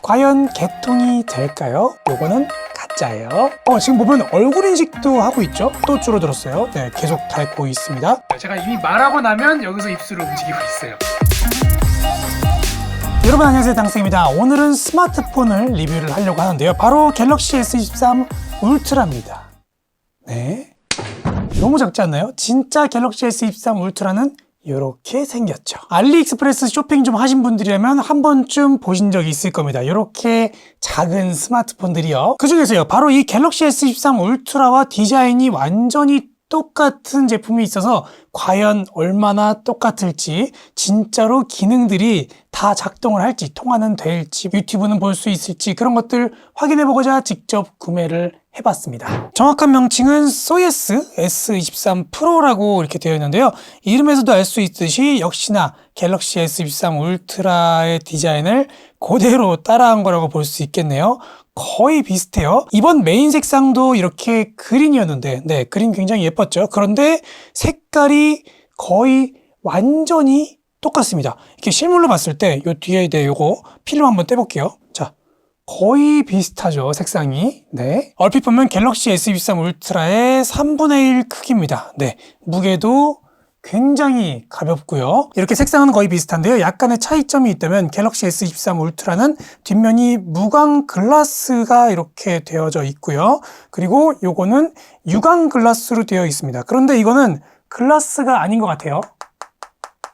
과연 개통이 될까요? 요거는 가짜예요. 지금 보면 얼굴 인식도 하고 있죠? 또 줄어들었어요. 네, 계속 닳고 있습니다. 제가 이미 말하고 나면 여기서 입술을 움직이고 있어요. 여러분 안녕하세요, 당승입니다. 오늘은 스마트폰을 리뷰를 하려고 하는데요. 바로 갤럭시 S23 울트라입니다. 네, 너무 작지 않나요? 진짜 갤럭시 S23 울트라는 이렇게 생겼죠. 알리익스프레스 쇼핑 좀 하신 분들이라면 한 번쯤 보신 적이 있을 겁니다. 이렇게 작은 스마트폰들이요. 그 중에서요, 바로 이 갤럭시 S23 울트라와 디자인이 완전히 똑같은 제품이 있어서 과연 얼마나 똑같을지, 진짜로 기능들이 다 작동을 할지, 통화는 될지, 유튜브는 볼 수 있을지, 그런 것들 확인해보고자 직접 구매를 해봤습니다. 정확한 명칭은 소예스 S23 프로라고 이렇게 되어 있는데요. 이름에서도 알 수 있듯이 역시나 갤럭시 S23 울트라의 디자인을 그대로 따라한 거라고 볼 수 있겠네요. 거의 비슷해요. 이번 메인 색상도 이렇게 그린이었는데, 네, 그린 굉장히 예뻤죠. 그런데 색깔이 거의 완전히 똑같습니다. 이렇게 실물로 봤을 때 요 뒤에 요거 필름 한번 떼볼게요. 자, 거의 비슷하죠, 색상이. 네, 얼핏 보면 갤럭시 S23 울트라의 3분의 1 크기입니다. 네, 무게도 굉장히 가볍고요. 이렇게 색상은 거의 비슷한데요. 약간의 차이점이 있다면 갤럭시 S23 울트라는 뒷면이 무광 글라스가 이렇게 되어져 있고요. 그리고 요거는 유광 글라스로 되어 있습니다. 그런데 이거는 글라스가 아닌 것 같아요.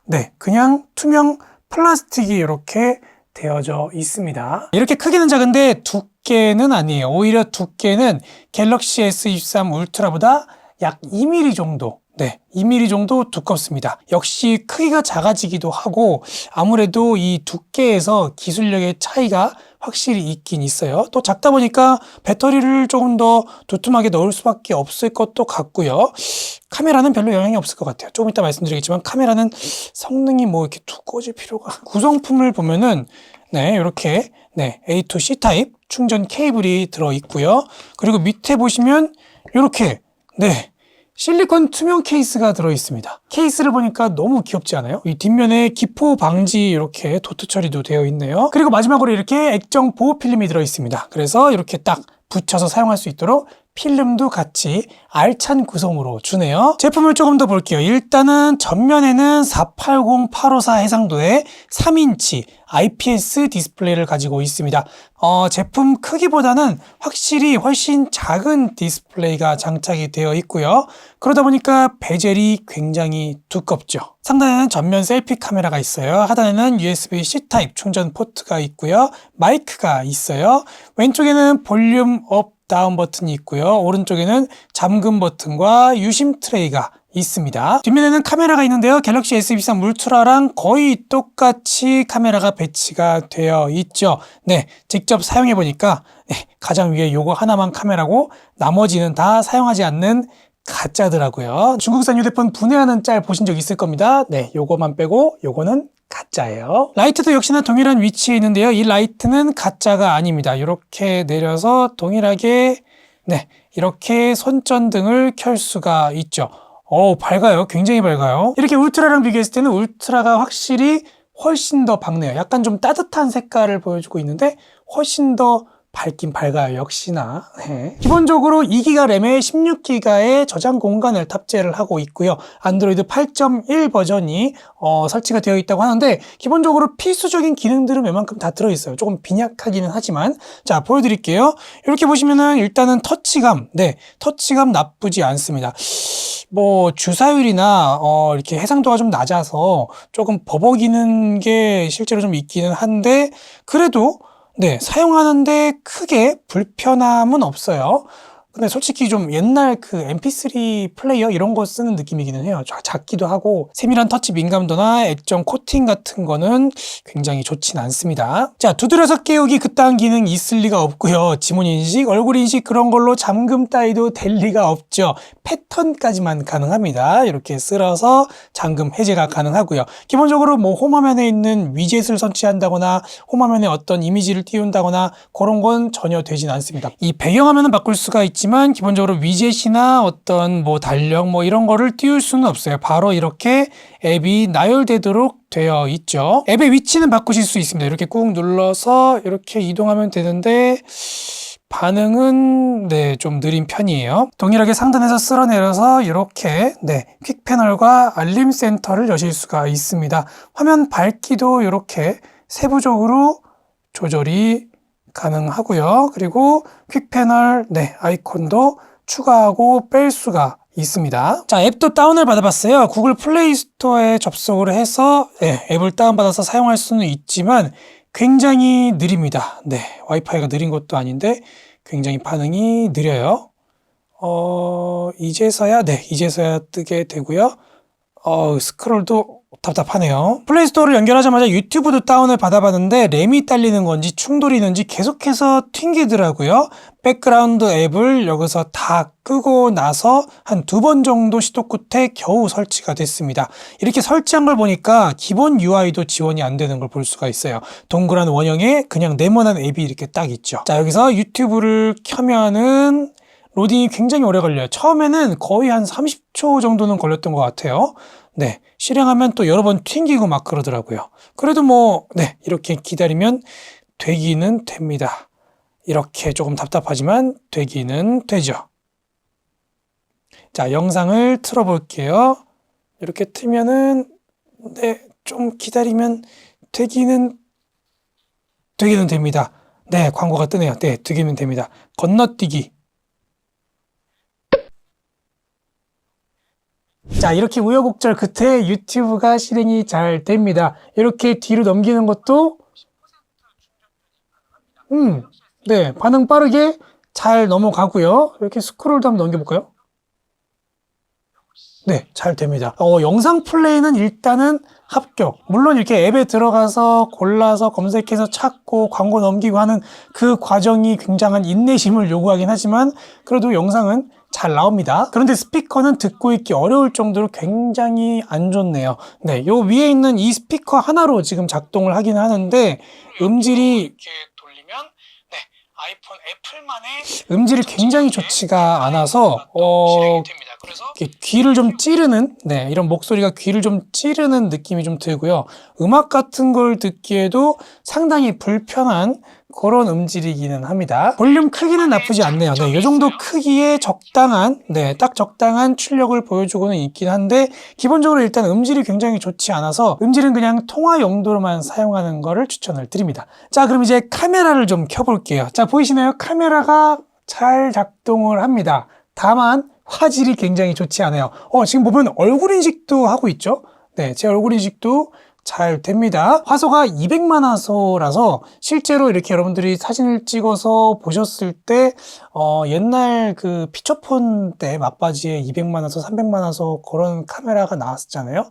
네, 그냥 투명 플라스틱이 이렇게 되어져 있습니다. 이렇게 크기는 작은데 두께는 아니에요. 오히려 두께는 갤럭시 S23 울트라보다 약 2mm 정도, 네, 2mm 정도 두껍습니다. 역시 크기가 작아지기도 하고 아무래도 이 두께에서 기술력의 차이가 확실히 있긴 있어요. 또 작다 보니까 배터리를 조금 더 두툼하게 넣을 수밖에 없을 것도 같고요. 카메라는 별로 영향이 없을 것 같아요. 조금 이따 말씀드리겠지만 카메라는 성능이 뭐 이렇게 두꺼워질 필요가. 구성품을 보면은 네, 이렇게 네, A to C 타입 충전 케이블이 들어 있고요. 그리고 밑에 보시면 이렇게 네, 실리콘 투명 케이스가 들어 있습니다. 케이스를 보니까 너무 귀엽지 않아요? 이 뒷면에 기포 방지 이렇게 도트 처리도 되어 있네요. 그리고 마지막으로 이렇게 액정 보호 필름이 들어 있습니다. 그래서 이렇게 딱 붙여서 사용할 수 있도록 필름도 같이 알찬 구성으로 주네요. 제품을 조금 더 볼게요. 일단은 전면에는 480854 해상도의 3인치 IPS 디스플레이를 가지고 있습니다. 제품 크기보다는 확실히 훨씬 작은 디스플레이가 장착이 되어 있고요. 그러다 보니까 베젤이 굉장히 두껍죠. 상단에는 전면 셀피 카메라가 있어요. 하단에는 USB-C 타입 충전 포트가 있고요. 마이크가 있어요. 왼쪽에는 볼륨 업 다운 버튼이 있고요. 오른쪽에는 잠금 버튼과 유심 트레이가 있습니다. 뒷면에는 카메라가 있는데요. 갤럭시 S23 울트라랑 거의 똑같이 카메라가 배치가 되어 있죠. 네, 직접 사용해 보니까 네, 가장 위에 요거 하나만 카메라고 나머지는 다 사용하지 않는 가짜더라고요. 중국산 휴대폰 분해하는 짤 보신 적 있을 겁니다. 네, 요거만 빼고 요거는 가짜예요. 라이트도 역시나 동일한 위치에 있는데요. 이 라이트는 가짜가 아닙니다. 이렇게 내려서 동일하게 네, 이렇게 손전등을 켤 수가 있죠. 밝아요. 굉장히 밝아요. 이렇게 울트라랑 비교했을 때는 울트라가 확실히 훨씬 더 밝네요. 약간 좀 따뜻한 색깔을 보여주고 있는데 훨씬 더 밝긴 밝아요. 역시나. 네. 기본적으로 2기가 램에 16기가의 저장 공간을 탑재를 하고 있고요. 안드로이드 8.1 버전이 설치가 되어 있다고 하는데 기본적으로 필수적인 기능들은 웬만큼 다 들어있어요. 조금 빈약하기는 하지만 자, 보여드릴게요. 이렇게 보시면은 일단은 터치감, 네, 터치감 나쁘지 않습니다. 뭐 주사율이나 이렇게 해상도가 좀 낮아서 조금 버벅이는 게 실제로 좀 있기는 한데 그래도 네, 사용하는데 크게 불편함은 없어요. 근데 솔직히 좀 옛날 그 MP3 플레이어 이런 거 쓰는 느낌이기는 해요. 작기도 하고 세밀한 터치 민감도나 액정 코팅 같은 거는 굉장히 좋진 않습니다. 자, 두드려서 깨우기 그딴 기능 있을 리가 없고요. 지문 인식, 얼굴 인식 그런 걸로 잠금 따위도 될 리가 없죠. 패턴까지만 가능합니다. 이렇게 쓸어서 잠금 해제가 가능하고요. 기본적으로 뭐 홈화면에 있는 위젯을 설치한다거나 홈화면에 어떤 이미지를 띄운다거나 그런 건 전혀 되진 않습니다. 이 배경화면은 바꿀 수가 있지 있지만 기본적으로 위젯이나 어떤 뭐 달력 뭐 이런 거를 띄울 수는 없어요. 바로 이렇게 앱이 나열되도록 되어 있죠. 앱의 위치는 바꾸실 수 있습니다. 이렇게 꾹 눌러서 이렇게 이동하면 되는데 반응은 좀 느린 편이에요. 동일하게 상단에서 쓸어내려서 이렇게 퀵 패널과 알림 센터를 여실 수가 있습니다. 화면 밝기도 이렇게 세부적으로 조절이 가능하고요. 그리고 퀵 패널 아이콘도 추가하고 뺄 수가 있습니다. 자, 앱도 다운을 받아봤어요. 구글 플레이 스토어에 접속을 해서 앱을 다운받아서 사용할 수는 있지만 굉장히 느립니다. 와이파이가 느린 것도 아닌데 굉장히 반응이 느려요. 이제서야 뜨게 되고요. 스크롤도 답답하네요. 플레이스토어를 연결하자마자 유튜브도 다운을 받아봤는데 램이 딸리는 건지 충돌이 있는지 계속해서 튕기더라고요. 백그라운드 앱을 여기서 다 끄고 나서 한 2번 정도 시도 끝에 겨우 설치가 됐습니다. 이렇게 설치한 걸 보니까 기본 UI도 지원이 안 되는 걸 볼 수가 있어요. 동그란 원형에 그냥 네모난 앱이 이렇게 딱 있죠. 자, 여기서 유튜브를 켜면은 로딩이 굉장히 오래 걸려요. 처음에는 거의 한 30초 정도는 걸렸던 것 같아요. 실행하면 또 여러 번 튕기고 막 그러더라고요. 그래도 이렇게 기다리면 되기는 됩니다. 이렇게 조금 답답하지만 되기는 되죠. 자, 영상을 틀어볼게요. 이렇게 틀면은 좀 기다리면 되기는 됩니다. 광고가 뜨네요. 되기는 됩니다. 건너뛰기. 자, 이렇게 우여곡절 끝에 유튜브가 실행이 잘 됩니다. 이렇게 뒤로 넘기는 것도 반응 빠르게 잘 넘어가고요. 이렇게 스크롤도 한번 넘겨볼까요? 잘 됩니다. 영상 플레이는 일단은 합격. 물론 이렇게 앱에 들어가서 골라서 검색해서 찾고 광고 넘기고 하는 그 과정이 굉장한 인내심을 요구하긴 하지만 그래도 영상은 잘 나옵니다. 그런데 스피커는 듣고 있기 어려울 정도로 굉장히 안 좋네요. 요 위에 있는 이 스피커 하나로 지금 작동을 하긴 하는데 음질이 이렇게 돌리면 아이폰 애플만의 음질이 굉장히 좋지가 않아서 귀를 좀 찌르는 이런 목소리가 귀를 좀 찌르는 느낌이 좀 들고요. 음악 같은 걸 듣기에도 상당히 불편한 그런 음질이기는 합니다. 볼륨 크기는 나쁘지 않네요. 이 정도 크기에 적당한 딱 적당한 출력을 보여주고는 있긴 한데 기본적으로 일단 음질이 굉장히 좋지 않아서 음질은 그냥 통화 용도로만 사용하는 거를 추천을 드립니다. 자, 그럼 이제 카메라를 좀 켜볼게요. 자, 보이시나요? 카메라가 잘 작동을 합니다. 다만 화질이 굉장히 좋지 않아요. 지금 보면 얼굴 인식도 하고 있죠? 제 얼굴 인식도 잘 됩니다. 화소가 200만 화소라서 실제로 이렇게 여러분들이 사진을 찍어서 보셨을 때 옛날 그 피처폰 때 막바지에 200만 화소, 300만 화소 그런 카메라가 나왔었잖아요.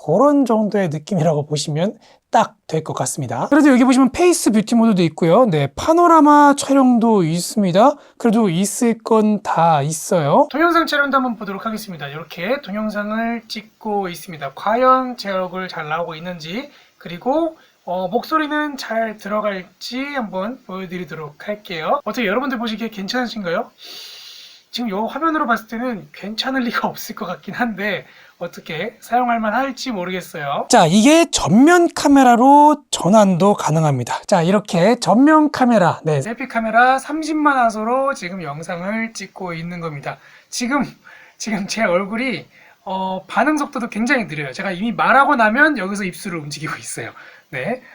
그런 정도의 느낌이라고 보시면 딱 될 것 같습니다. 그래도 여기 보시면 페이스 뷰티 모드도 있고요. 파노라마 촬영도 있습니다. 그래도 있을 건 다 있어요. 동영상 촬영도 한번 보도록 하겠습니다. 이렇게 동영상을 찍고 있습니다. 과연 제 얼굴 잘 나오고 있는지 그리고 목소리는 잘 들어갈지 한번 보여드리도록 할게요. 어떻게 여러분들 보시기에 괜찮으신가요? 지금 이 화면으로 봤을 때는 괜찮을 리가 없을 것 같긴 한데 어떻게 사용할 만할지 모르겠어요. 자, 이게 전면 카메라로 전환도 가능합니다. 자, 이렇게 전면 카메라 셀피 카메라 30만 화소로 지금 영상을 찍고 있는 겁니다. 지금 제 얼굴이 반응 속도도 굉장히 느려요. 제가 이미 말하고 나면 여기서 입술을 움직이고 있어요.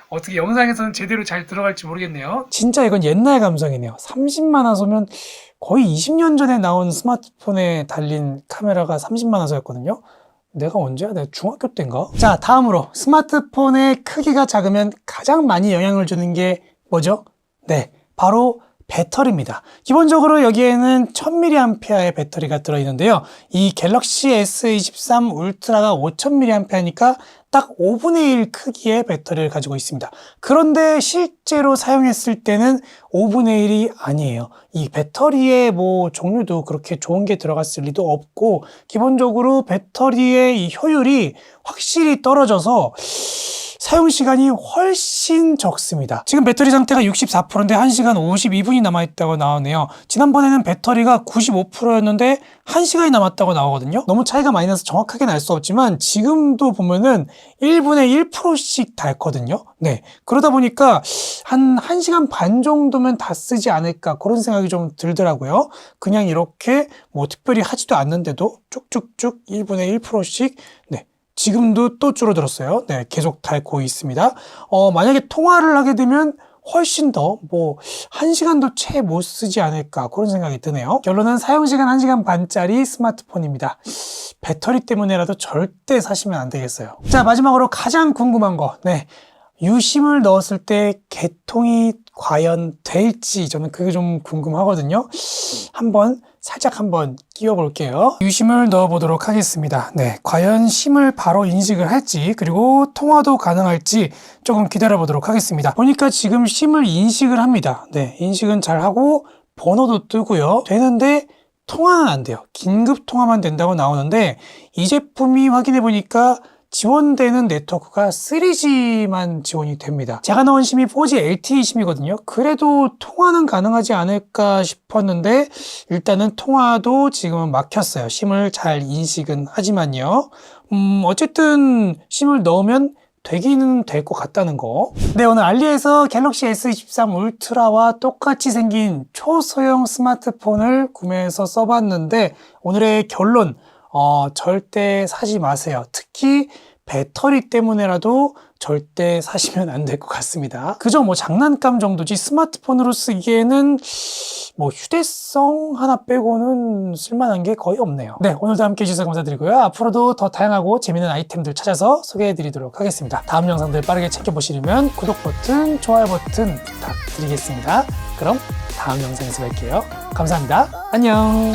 어떻게 영상에서는 제대로 잘 들어갈지 모르겠네요. 진짜 이건 옛날 감성이네요. 30만 화소면 거의 20년 전에 나온 스마트폰에 달린 카메라가 30만 화소였거든요. 내가 언제야? 내가 중학교 때인가? 자, 다음으로 스마트폰의 크기가 작으면 가장 많이 영향을 주는 게 뭐죠? 바로 배터리입니다. 기본적으로 여기에는 1000mAh의 배터리가 들어있는데요. 이 갤럭시 S23 울트라가 5000mAh니까 딱 5분의 1 크기의 배터리를 가지고 있습니다. 그런데 실제로 사용했을 때는 5분의 1이 아니에요. 이 배터리의 종류도 그렇게 좋은 게 들어갔을 리도 없고 기본적으로 배터리의 이 효율이 확실히 떨어져서 사용 시간이 훨씬 적습니다. 지금 배터리 상태가 64%인데 1시간 52분이 남아있다고 나오네요. 지난번에는 배터리가 95%였는데 1시간이 남았다고 나오거든요. 너무 차이가 많이 나서 정확하게는 알 수 없지만 지금도 보면은 1분에 1%씩 닳거든요. 네. 그러다 보니까 한 1시간 반 정도면 다 쓰지 않을까 그런 생각이 좀 들더라고요. 그냥 이렇게 뭐 특별히 하지도 않는데도 쭉쭉쭉 1분에 1%씩 네. 지금도 또 줄어들었어요. 네, 계속 닳고 있습니다. 만약에 통화를 하게 되면 훨씬 더 1시간도 채 못 쓰지 않을까 그런 생각이 드네요. 결론은 사용시간 1시간 반짜리 스마트폰입니다. 배터리 때문에라도 절대 사시면 안 되겠어요. 자, 마지막으로 가장 궁금한 거. 네. 유심을 넣었을 때 개통이 과연 될지 저는 그게 좀 궁금하거든요. 살짝 한번 끼워 볼게요. 유심을 넣어 보도록 하겠습니다. 네, 과연 심을 바로 인식을 할지 그리고 통화도 가능할지 조금 기다려 보도록 하겠습니다. 보니까 지금 심을 인식을 합니다. 네, 인식은 잘 하고 번호도 뜨고요. 되는데 통화는 안 돼요. 긴급 통화만 된다고 나오는데 이 제품이 확인해 보니까 지원되는 네트워크가 3G만 지원이 됩니다. 제가 넣은 심이 4G LTE 심이거든요. 그래도 통화는 가능하지 않을까 싶었는데 일단은 통화도 지금은 막혔어요. 심을 잘 인식은 하지만요. 어쨌든 심을 넣으면 되기는 될 것 같다는 거. 네, 오늘 알리에서 갤럭시 S23 울트라와 똑같이 생긴 초소형 스마트폰을 구매해서 써봤는데 오늘의 결론 절대 사지 마세요. 특히 배터리 때문에라도 절대 사시면 안 될 것 같습니다. 그저 장난감 정도지 스마트폰으로 쓰기에는 휴대성 하나 빼고는 쓸만한 게 거의 없네요. 네, 오늘도 함께 해주셔서 감사드리고요. 앞으로도 더 다양하고 재밌는 아이템들 찾아서 소개해드리도록 하겠습니다. 다음 영상들 빠르게 챙겨보시려면 구독 버튼, 좋아요 버튼 부탁드리겠습니다. 그럼 다음 영상에서 뵐게요. 감사합니다. 안녕.